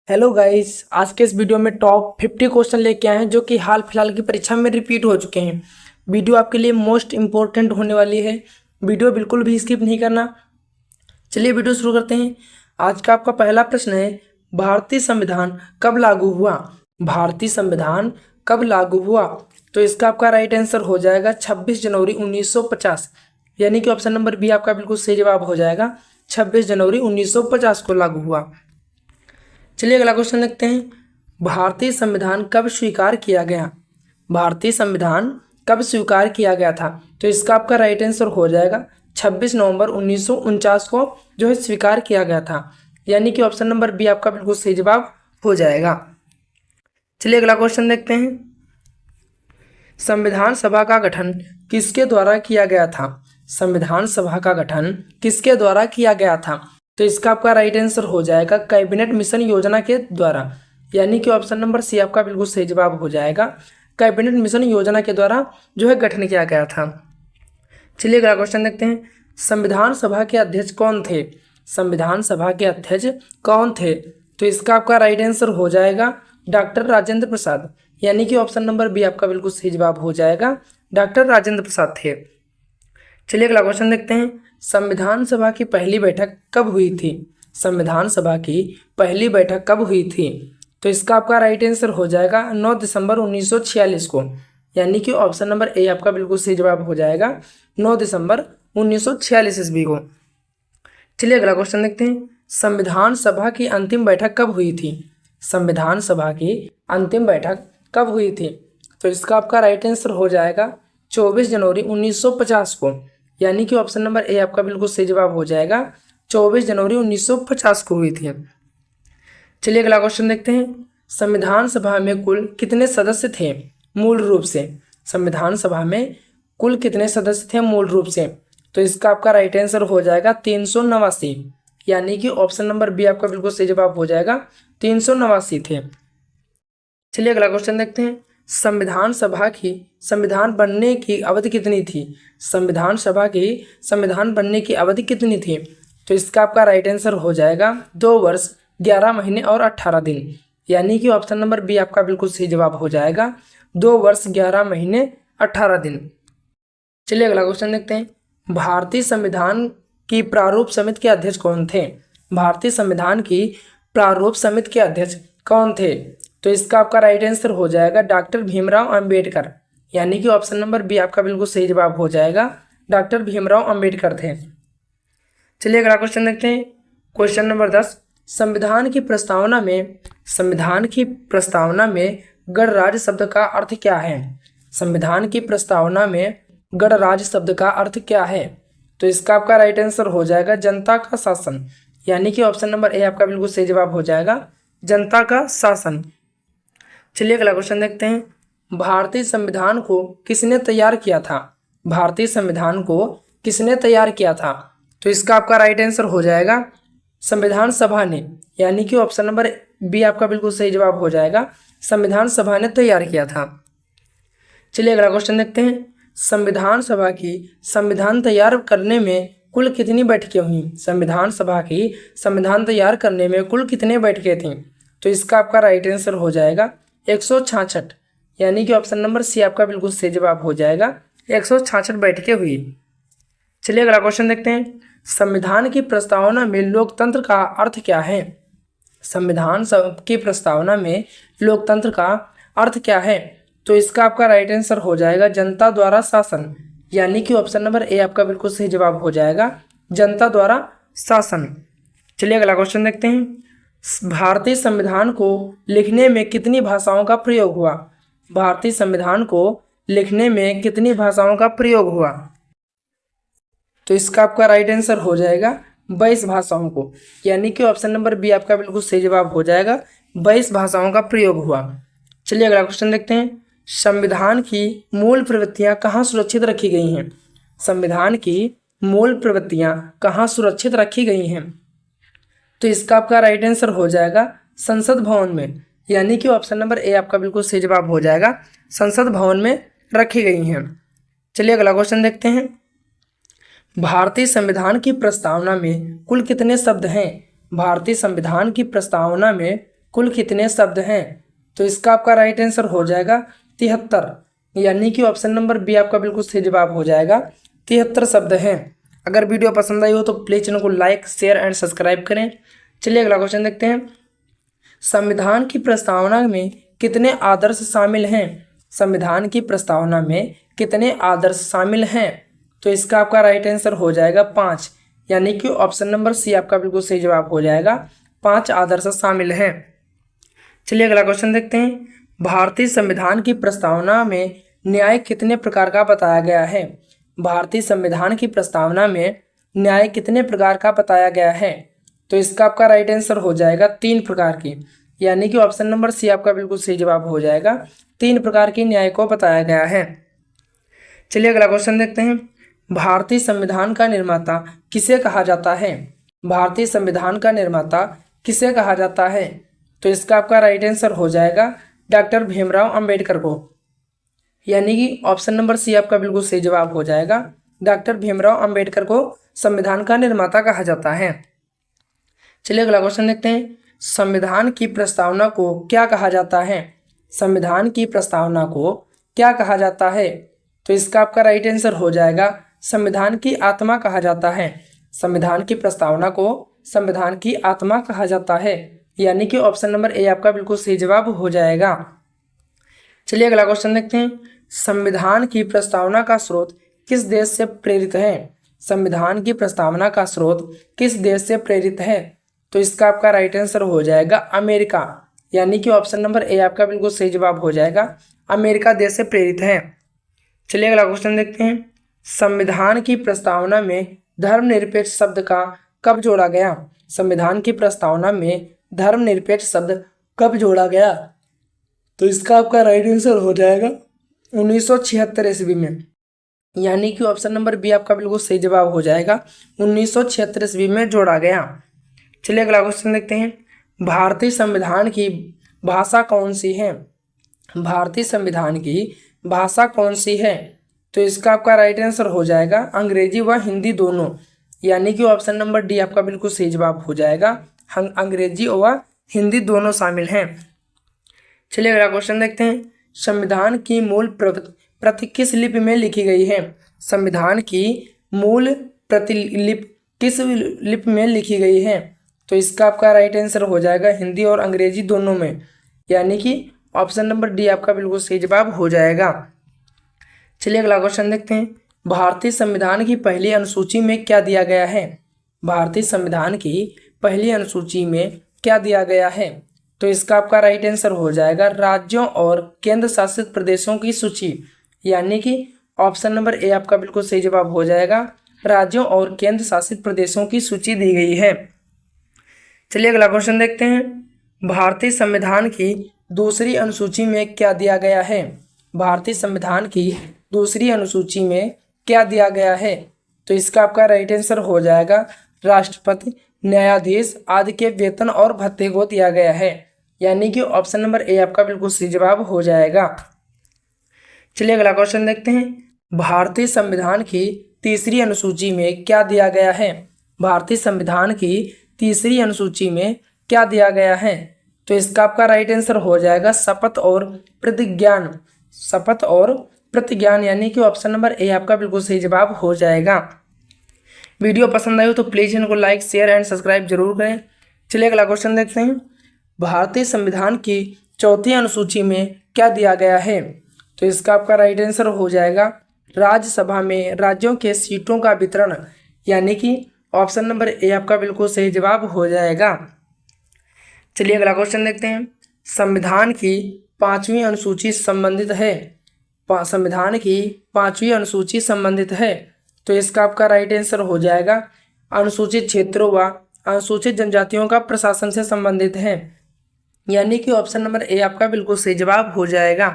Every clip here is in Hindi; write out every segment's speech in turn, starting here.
हेलो गाइस, आज के इस वीडियो में टॉप 50 क्वेश्चन लेके आए हैं जो कि हाल फिलहाल की परीक्षा में रिपीट हो चुके हैं। वीडियो आपके लिए मोस्ट इम्पोर्टेंट होने वाली है। वीडियो बिल्कुल भी स्किप नहीं करना। चलिए वीडियो शुरू करते हैं। आज का आपका पहला प्रश्न है, भारतीय संविधान कब लागू हुआ? भारतीय संविधान कब लागू हुआ? तो इसका आपका राइट आंसर हो जाएगा 26 जनवरी 1950, यानी कि ऑप्शन नंबर बी आपका बिल्कुल सही जवाब हो जाएगा। 26 जनवरी 1950 को लागू हुआ। चलिए अगला क्वेश्चन देखते हैं, भारतीय संविधान कब स्वीकार किया गया? भारतीय संविधान कब स्वीकार किया गया था? तो इसका आपका राइट आंसर हो जाएगा 26 नवंबर 1949 को जो है स्वीकार किया गया था, यानी कि ऑप्शन नंबर बी आपका बिल्कुल सही जवाब हो जाएगा। चलिए अगला क्वेश्चन देखते हैं, संविधान सभा का गठन किसके द्वारा किया गया था? संविधान सभा का गठन किसके द्वारा किया गया था? तो इसका आपका राइट आंसर हो जाएगा कैबिनेट मिशन योजना के द्वारा, यानी कि ऑप्शन नंबर सी आपका बिल्कुल सही जवाब हो जाएगा। कैबिनेट मिशन योजना के द्वारा जो है गठन किया गया था। चलिए अगला क्वेश्चन देखते हैं, संविधान सभा के अध्यक्ष कौन थे? संविधान सभा के अध्यक्ष कौन थे? तो इसका आपका राइट आंसर हो जाएगा डॉक्टर राजेंद्र प्रसाद, यानी कि ऑप्शन नंबर बी आपका बिल्कुल सही जवाब हो जाएगा। डॉक्टर राजेंद्र प्रसाद थे। चलिए अगला क्वेश्चन देखते हैं, संविधान सभा की पहली बैठक कब हुई थी? संविधान सभा की पहली बैठक कब हुई थी? तो इसका आपका राइट आंसर हो जाएगा 9 दिसंबर 1946 को, यानी कि ऑप्शन नंबर ए आपका बिल्कुल सही जवाब हो जाएगा 9 दिसंबर 1946 ईस्वी को। चलिए अगला क्वेश्चन देखते हैं, संविधान सभा की अंतिम बैठक कब हुई थी? संविधान सभा की अंतिम बैठक कब हुई थी? तो इसका आपका राइट आंसर हो जाएगा 24 जनवरी 1950 को, यानी कि ऑप्शन नंबर ए आपका बिल्कुल सही जवाब हो जाएगा। 24 जनवरी 1950 को हुई थी। चलिए अगला क्वेश्चन देखते हैं, संविधान सभा में कुल कितने सदस्य थे मूल रूप से? संविधान सभा में कुल कितने सदस्य थे मूल रूप से? तो इसका आपका राइट आंसर हो जाएगा 389, यानी कि ऑप्शन नंबर बी आपका बिल्कुल सही जवाब हो जाएगा। 389 थे। चलिए अगला क्वेश्चन देखते हैं, संविधान सभा की संविधान बनने की अवधि कितनी थी? संविधान सभा की संविधान बनने की अवधि कितनी थी? तो इसका आपका राइट आंसर हो जाएगा 2 वर्ष 11 महीने और 18 दिन, यानी कि ऑप्शन नंबर बी आपका बिल्कुल सही जवाब हो जाएगा। 2 वर्ष 11 महीने 18 दिन। चलिए अगला क्वेश्चन देखते हैं, भारतीय संविधान की प्रारूप समिति के अध्यक्ष कौन थे? भारतीय संविधान की प्रारूप समिति के अध्यक्ष कौन थे? तो इसका आपका राइट आंसर हो जाएगा डॉक्टर भीमराव अंबेडकर, यानी कि ऑप्शन नंबर बी आपका बिल्कुल सही जवाब हो जाएगा। डॉक्टर भीमराव अंबेडकर थे। चलिए अगला क्वेश्चन देखते हैं, क्वेश्चन नंबर 10, संविधान की प्रस्तावना में गणराज्य शब्द का अर्थ क्या है? संविधान की प्रस्तावना में गणराज्य शब्द का अर्थ क्या है? तो इसका आपका राइट आंसर हो जाएगा जनता का शासन, यानी कि ऑप्शन नंबर ए आपका बिल्कुल सही जवाब हो जाएगा। जनता का शासन। चलिए अगला क्वेश्चन देखते हैं, भारतीय संविधान को किसने तैयार किया था? भारतीय संविधान को किसने तैयार किया था? तो इसका आपका राइट आंसर हो जाएगा संविधान सभा ने, यानी कि ऑप्शन नंबर बी आपका बिल्कुल सही जवाब हो जाएगा। संविधान सभा ने तैयार किया था। चलिए अगला क्वेश्चन देखते हैं, संविधान सभा की संविधान तैयार करने में कुल कितनी बैठकें हुई? संविधान सभा की संविधान तैयार करने में कुल कितने बैठकें थीं? तो इसका आपका राइट आंसर हो जाएगा 166, यानी कि ऑप्शन नंबर सी आपका बिल्कुल सही जवाब हो जाएगा। 166 बैठकें हुई। चलिए अगला क्वेश्चन देखते हैं, संविधान की प्रस्तावना में लोकतंत्र का अर्थ क्या है? संविधान की प्रस्तावना में लोकतंत्र का अर्थ क्या है? तो इसका आपका राइट आंसर हो जाएगा जनता द्वारा शासन, यानी कि ऑप्शन नंबर ए आपका बिल्कुल सही जवाब हो जाएगा। जनता द्वारा शासन। चलिए अगला क्वेश्चन देखते हैं, भारतीय संविधान को लिखने में कितनी भाषाओं का प्रयोग हुआ? भारतीय संविधान को लिखने में कितनी भाषाओं का प्रयोग हुआ? तो इसका आपका राइट आंसर हो जाएगा 22 भाषाओं को, यानी कि ऑप्शन नंबर बी आपका बिल्कुल सही जवाब हो जाएगा। 22 भाषाओं का प्रयोग हुआ। चलिए अगला क्वेश्चन देखते हैं, संविधान की मूल प्रवृत्तियां कहाँ सुरक्षित रखी गई हैं? संविधान की मूल प्रवृत्तियां कहाँ सुरक्षित रखी गई हैं? तो इसका आपका राइट आंसर हो जाएगा संसद भवन में, यानी कि ऑप्शन नंबर ए आपका बिल्कुल सही जवाब हो जाएगा। संसद भवन में रखी गई हैं। चलिए अगला क्वेश्चन देखते हैं, भारतीय संविधान की प्रस्तावना में कुल कितने शब्द हैं? भारतीय संविधान की प्रस्तावना में कुल कितने शब्द हैं? तो इसका आपका राइट आंसर हो जाएगा 73, यानी कि ऑप्शन नंबर बी आपका बिल्कुल सही जवाब हो जाएगा। 73 शब्द हैं। अगर वीडियो पसंद आई हो तो प्लीज चैनल को लाइक शेयर एंड सब्सक्राइब करें। चलिए अगला क्वेश्चन देखते हैं। संविधान की प्रस्तावना में कितने आदर्श शामिल हैं? संविधान की प्रस्तावना में कितने आदर्श शामिल हैं? तो इसका आपका राइट आंसर हो जाएगा 5, यानी कि ऑप्शन नंबर सी आपका बिल्कुल सही जवाब हो जाएगा। 5 आदर्श शामिल हैं। चलिए अगला क्वेश्चन देखते हैं। भारतीय संविधान की प्रस्तावना में न्याय कितने प्रकार का बताया गया है? भारतीय संविधान की प्रस्तावना में न्याय कितने प्रकार का बताया गया है? तो इसका आपका राइट आंसर हो जाएगा 3 प्रकार की, यानी कि ऑप्शन नंबर सी आपका बिल्कुल सही जवाब हो जाएगा। 3 प्रकार की न्याय को बताया गया है। चलिए अगला क्वेश्चन देखते हैं। भारतीय संविधान का निर्माता किसे कहा जाता है? भारतीय संविधान का निर्माता किसे कहा जाता है? तो इसका आपका राइट आंसर हो जाएगा डॉक्टर भीमराव अंबेडकर को, यानी कि ऑप्शन नंबर सी आपका बिल्कुल सही जवाब हो जाएगा। डॉक्टर भीमराव अंबेडकर को संविधान का निर्माता कहा जाता है। चलिए अगला क्वेश्चन देखते हैं। संविधान की प्रस्तावना को क्या कहा जाता है? संविधान की प्रस्तावना को क्या कहा जाता है? तो इसका आपका राइट आंसर हो जाएगा संविधान की आत्मा कहा जाता है। संविधान की प्रस्तावना को संविधान की आत्मा कहा जाता है, यानी कि ऑप्शन नंबर ए आपका बिल्कुल सही जवाब हो जाएगा। चलिए अगला क्वेश्चन देखते हैं। संविधान की प्रस्तावना का स्रोत किस देश से प्रेरित है? संविधान की प्रस्तावना का स्रोत किस देश से प्रेरित है? तो इसका आपका राइट आंसर हो जाएगा अमेरिका, यानी कि ऑप्शन नंबर ए आपका बिल्कुल सही जवाब हो जाएगा। अमेरिका देश से प्रेरित है। चलिए अगला क्वेश्चन देखते हैं। संविधान की प्रस्तावना में धर्मनिरपेक्ष शब्द का कब जोड़ा गया? संविधान की प्रस्तावना में धर्मनिरपेक्ष शब्द कब जोड़ा गया? तो इसका आपका राइट आंसर हो जाएगा 1976 ईस्वी में, यानी कि ऑप्शन नंबर बी आपका बिल्कुल सही जवाब हो जाएगा। 1976 ईस्वी में जोड़ा गया। चलिए अगला क्वेश्चन देखते हैं। भारतीय संविधान की भाषा कौन सी है? भारतीय संविधान की भाषा कौन सी है? तो इसका आपका राइट आंसर हो जाएगा अंग्रेजी व हिंदी दोनों, यानी कि ऑप्शन नंबर डी आपका बिल्कुल सही जवाब हो जाएगा। अंग्रेजी व हिंदी दोनों शामिल हैं। चलिए अगला क्वेश्चन देखते हैं। संविधान की मूल प्रति किस लिपि में लिखी गई है? संविधान की मूल प्रतिलिपि किस लिपि में लिखी गई है? तो इसका आपका राइट आंसर हो जाएगा हिंदी और अंग्रेजी दोनों में, यानी कि ऑप्शन नंबर डी आपका बिल्कुल सही जवाब हो जाएगा। चलिए अगला क्वेश्चन देखते हैं। भारतीय संविधान की पहली अनुसूची में क्या दिया गया है? भारतीय संविधान की पहली अनुसूची में क्या दिया गया है? तो इसका आपका राइट आंसर हो जाएगा राज्यों और केंद्र शासित प्रदेशों की सूची, यानी कि ऑप्शन नंबर ए आपका बिल्कुल सही जवाब हो जाएगा। राज्यों और केंद्र शासित प्रदेशों की सूची दी गई है। चलिए अगला क्वेश्चन देखते हैं। भारतीय संविधान की दूसरी अनुसूची में क्या दिया गया है? भारतीय संविधान की दूसरी अनुसूची में क्या दिया गया है? तो इसका आपका राइट आंसर हो जाएगा राष्ट्रपति, न्यायाधीश आदि के वेतन और भत्ते को दिया गया है, यानी कि ऑप्शन नंबर ए आपका बिल्कुल सही जवाब हो जाएगा। चलिए अगला क्वेश्चन देखते हैं। भारतीय संविधान की तीसरी अनुसूची में क्या दिया गया है? भारतीय संविधान की तीसरी अनुसूची में क्या दिया गया है? तो इसका आपका राइट आंसर हो जाएगा शपथ और प्रतिज्ञान। शपथ और प्रतिज्ञान, यानी कि ऑप्शन नंबर ए आपका बिल्कुल सही जवाब हो जाएगा। वीडियो पसंद आई हो तो प्लीज़ इनको लाइक शेयर एंड सब्सक्राइब जरूर करें। चलिए अगला क्वेश्चन देखते हैं। भारतीय संविधान की चौथी अनुसूची में क्या दिया गया है? तो इसका आपका राइट आंसर हो जाएगा राज्यसभा में राज्यों के सीटों का वितरण, यानी कि ऑप्शन नंबर ए आपका बिल्कुल सही जवाब हो जाएगा। चलिए अगला क्वेश्चन देखते हैं। संविधान की पांचवी अनुसूची संबंधित है? संविधान की पांचवी अनुसूची संबंधित है, तो इसका आपका राइट आंसर हो जाएगा अनुसूचित क्षेत्रों व अनुसूचित जनजातियों का प्रशासन से संबंधित है, यानी कि ऑप्शन नंबर ए आपका बिल्कुल सही जवाब हो जाएगा।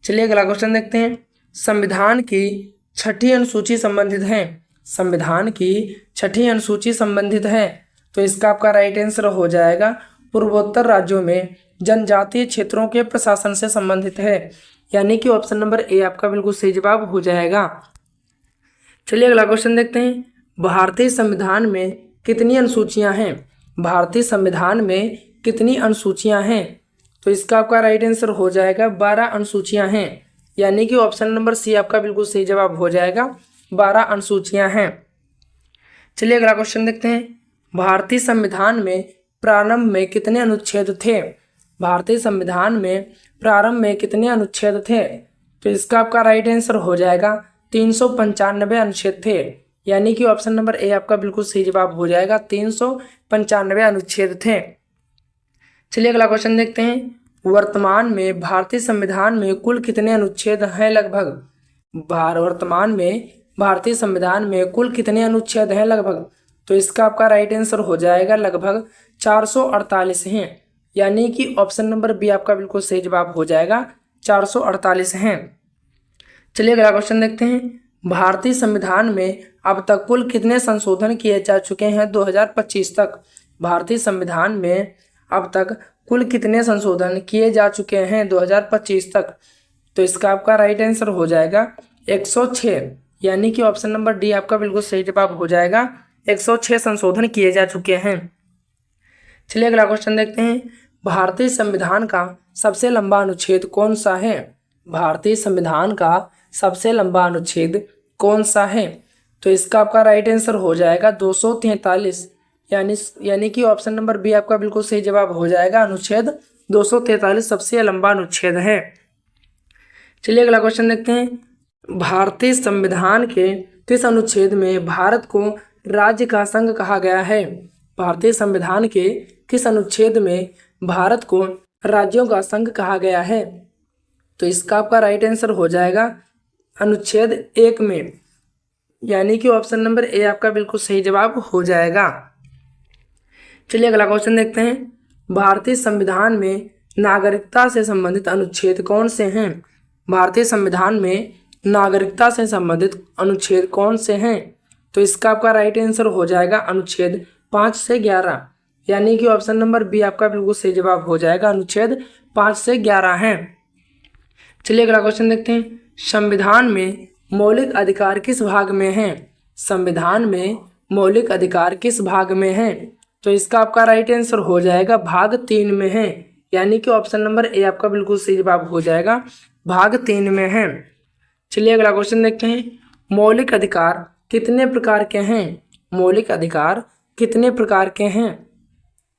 चलिए अगला क्वेश्चन देखते हैं। संविधान की छठी अनुसूची संबंधित है? संविधान की छठी अनुसूची संबंधित है, तो इसका आपका राइट आंसर हो जाएगा पूर्वोत्तर राज्यों में जनजातीय क्षेत्रों के प्रशासन से संबंधित है, यानी कि ऑप्शन नंबर ए आपका बिल्कुल सही जवाब हो जाएगा। चलिए अगला क्वेश्चन देखते हैं। भारतीय संविधान में कितनी अनुसूचियां हैं? भारतीय संविधान में कितनी अनुसूचियां हैं? तो इसका आपका राइट आंसर हो जाएगा 12 अनुसूचियां हैं, यानी कि ऑप्शन नंबर सी आपका बिल्कुल सही जवाब हो जाएगा, 12 अनुसूचियां हैं। चलिए अगला क्वेश्चन देखते हैं। भारतीय संविधान में प्रारंभ में कितने अनुच्छेद थे? भारतीय संविधान में प्रारंभ में कितने अनुच्छेद थे? तो इसका आपका राइट आंसर हो जाएगा 395 अनुच्छेद थे, यानी कि ऑप्शन नंबर ए आपका बिल्कुल सही जवाब हो जाएगा, 395 अनुच्छेद थे। चलिए अगला क्वेश्चन देखते हैं। वर्तमान में भारतीय संविधान में कुल कितने अनुच्छेद हैं लगभग? वर्तमान में भारतीय संविधान में कुल कितने अनुच्छेद हैं लगभग? तो इसका आपका राइट आंसर हो जाएगा लगभग 448 हैं, यानी कि ऑप्शन नंबर बी आपका बिल्कुल सही जवाब हो जाएगा, 448 हैं। चलिए अगला क्वेश्चन देखते हैं। भारतीय संविधान में अब तक कुल कितने संशोधन किए जा चुके हैं 2025 तक? भारतीय संविधान में अब तक कुल कितने संशोधन किए जा चुके हैं 2025 तक? तो इसका आपका राइट आंसर हो जाएगा 106, यानी कि ऑप्शन नंबर डी आपका बिल्कुल सही जवाब हो जाएगा, 106 संशोधन किए जा चुके हैं। चलिए अगला क्वेश्चन देखते हैं। भारतीय संविधान का सबसे लंबा अनुच्छेद कौन सा है? भारतीय संविधान का सबसे लंबा अनुच्छेद कौन सा है? तो इसका आपका राइट आंसर हो जाएगा 243, यानी कि ऑप्शन नंबर बी आपका बिल्कुल सही जवाब हो जाएगा, अनुच्छेद 243 सबसे लंबा अनुच्छेद है। चलिए अगला क्वेश्चन देखते हैं। भारतीय संविधान के किस अनुच्छेद में भारत को राज्य का संघ कहा गया है? भारतीय संविधान के किस अनुच्छेद में भारत को राज्यों का संघ कहा गया है? तो इसका आपका राइट आंसर हो जाएगा अनुच्छेद 1 में, यानी कि ऑप्शन नंबर ए आपका बिल्कुल सही जवाब हो जाएगा। चलिए अगला क्वेश्चन देखते हैं। भारतीय संविधान में नागरिकता से संबंधित अनुच्छेद कौन से हैं? भारतीय संविधान में नागरिकता से संबंधित अनुच्छेद कौन से हैं? तो इसका आपका राइट आंसर हो जाएगा अनुच्छेद 5 से 11, यानी कि ऑप्शन नंबर बी आपका बिल्कुल सही जवाब हो जाएगा, अनुच्छेद 5 से 11 हैं। चलिए अगला क्वेश्चन देखते हैं। संविधान में मौलिक अधिकार किस भाग में हैं? संविधान में मौलिक अधिकार किस भाग में हैं? तो इसका आपका राइट आंसर हो जाएगा भाग 3 में है, यानी कि ऑप्शन नंबर ए आपका बिल्कुल सही जवाब हो जाएगा, भाग 3 में है। चलिए अगला क्वेश्चन देखते हैं। मौलिक अधिकार कितने प्रकार के हैं? मौलिक अधिकार कितने प्रकार के हैं?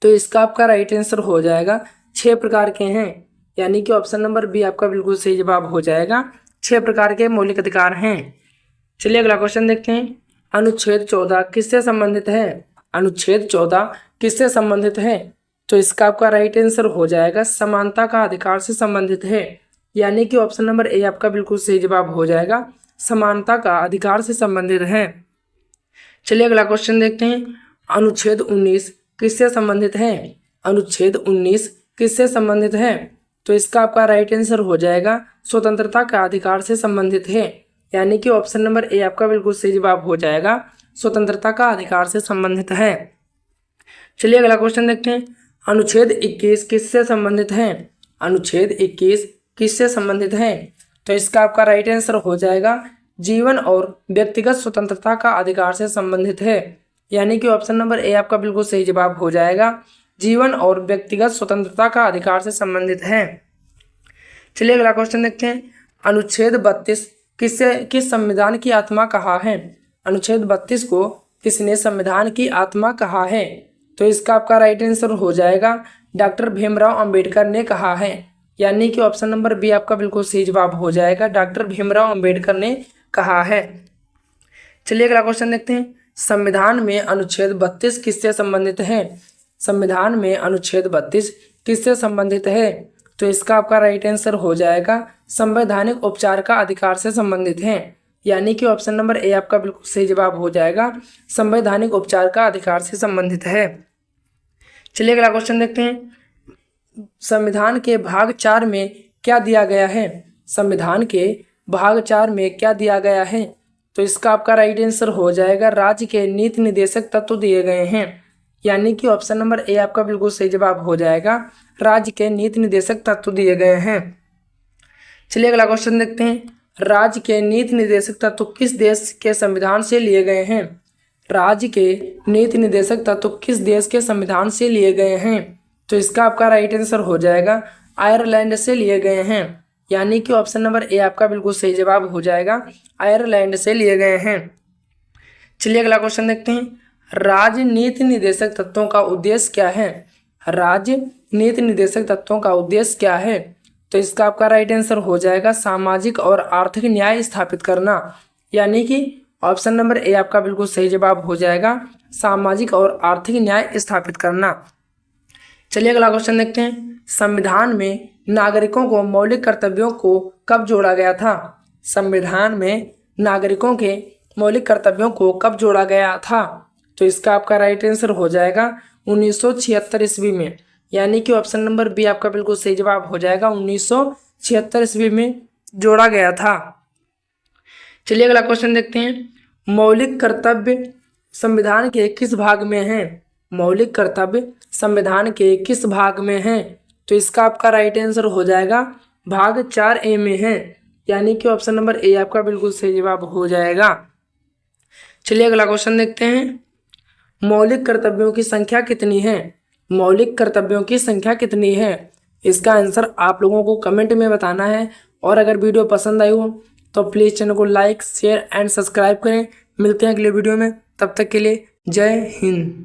तो इसका आपका राइट आंसर हो जाएगा 6 प्रकार के हैं, यानी कि ऑप्शन नंबर बी आपका बिल्कुल सही जवाब हो जाएगा, 6 प्रकार के मौलिक अधिकार हैं। चलिए अगला क्वेश्चन देखते हैं। अनुच्छेद 14 किससे संबंधित है? अनुच्छेद 14 किससे संबंधित है? तो इसका आपका राइट आंसर हो जाएगा समानता का अधिकार से संबंधित है, यानी कि ऑप्शन नंबर ए आपका बिल्कुल सही जवाब हो जाएगा, समानता का अधिकार से संबंधित है। चलिए अगला क्वेश्चन देखते हैं। अनुच्छेद 19 किससे संबंधित है? अनुच्छेद 19 किससे संबंधित है? तो इसका आपका राइट आंसर हो जाएगा स्वतंत्रता का अधिकार से संबंधित है, यानी कि ऑप्शन नंबर ए आपका बिल्कुल सही जवाब हो जाएगा, स्वतंत्रता का अधिकार से संबंधित है। चलिए अगला क्वेश्चन देखते हैं। अनुच्छेद 21 किससे संबंधित है? अनुच्छेद 21 किससे संबंधित है? तो इसका आपका राइट आंसर हो जाएगा जीवन और व्यक्तिगत स्वतंत्रता का अधिकार से संबंधित है, यानी कि ऑप्शन नंबर ए आपका बिल्कुल सही जवाब हो जाएगा, जीवन और व्यक्तिगत स्वतंत्रता का अधिकार से संबंधित है। चलिए अगला क्वेश्चन देखते हैं। अनुच्छेद 32 किस संविधान की आत्मा कहा है? अनुच्छेद 32 को किसने संविधान की आत्मा कहा है? तो इसका आपका राइट आंसर हो जाएगा डॉक्टर भीमराव अंबेडकर ने कहा है, यानी कि ऑप्शन नंबर बी आपका बिल्कुल सही जवाब हो जाएगा, डॉक्टर भीमराव अंबेडकर ने कहा है। चलिए अगला क्वेश्चन देखते हैं। संविधान में अनुच्छेद 32 किससे संबंधित है? संविधान में अनुच्छेद 32 किससे संबंधित है? तो इसका आपका राइट आंसर हो जाएगा संवैधानिक उपचार का अधिकार से संबंधित है, यानी कि ऑप्शन नंबर ए आपका बिल्कुल सही जवाब हो जाएगा, संवैधानिक उपचार का अधिकार से संबंधित है। चलिए अगला क्वेश्चन देखते हैं। संविधान के भाग 4 में क्या दिया गया है? संविधान के भाग 4 में क्या दिया गया है? तो इसका आपका राइट आंसर हो जाएगा राज्य के नीति निर्देशक तत्व दिए गए हैं, यानी कि ऑप्शन नंबर ए आपका बिल्कुल सही जवाब हो जाएगा, राज्य के नीति निर्देशक तत्व दिए गए हैं। चलिए अगला क्वेश्चन देखते हैं। राज्य के नीति निर्देशक तत्व किस देश के संविधान से लिए गए हैं? राज्य के नीति निर्देशक तत्व किस देश के संविधान से लिए गए हैं? तो इसका आपका राइट आंसर हो जाएगा आयरलैंड से लिए गए हैं, यानी कि ऑप्शन नंबर ए आपका बिल्कुल सही जवाब हो जाएगा, आयरलैंड से लिए गए हैं। चलिए अगला क्वेश्चन देखते हैं, राजनीति निर्देशक तत्वों का उद्देश्य क्या है? राजनीति निर्देशक तत्वों का उद्देश्य क्या है? तो इसका आपका राइट आंसर हो जाएगा सामाजिक और आर्थिक न्याय स्थापित करना, यानी कि ऑप्शन नंबर ए आपका बिल्कुल सही जवाब हो जाएगा, सामाजिक और आर्थिक न्याय स्थापित करना। चलिए अगला क्वेश्चन देखते हैं, संविधान में नागरिकों को मौलिक कर्तव्यों को कब जोड़ा गया था? संविधान में नागरिकों के मौलिक कर्तव्यों को कब जोड़ा गया था? तो इसका आपका राइट आंसर हो जाएगा 1976 ईस्वी में, यानी कि ऑप्शन नंबर बी आपका बिल्कुल सही जवाब हो जाएगा, 1976 ईस्वी में जोड़ा गया था। चलिए अगला क्वेश्चन देखते हैं, मौलिक कर्तव्य संविधान के किस भाग में है? मौलिक कर्तव्य संविधान के किस भाग में है? तो इसका आपका राइट आंसर हो जाएगा भाग 4A में है, यानी कि ऑप्शन नंबर ए आपका बिल्कुल सही जवाब हो जाएगा। चलिए अगला क्वेश्चन देखते हैं, मौलिक कर्तव्यों की संख्या कितनी है? मौलिक कर्तव्यों की संख्या कितनी है? इसका आंसर आप लोगों को कमेंट में बताना है, और अगर वीडियो पसंद आई हो तो प्लीज़ चैनल को लाइक शेयर एंड सब्सक्राइब करें। मिलते हैं अगले वीडियो में, तब तक के लिए जय हिंद।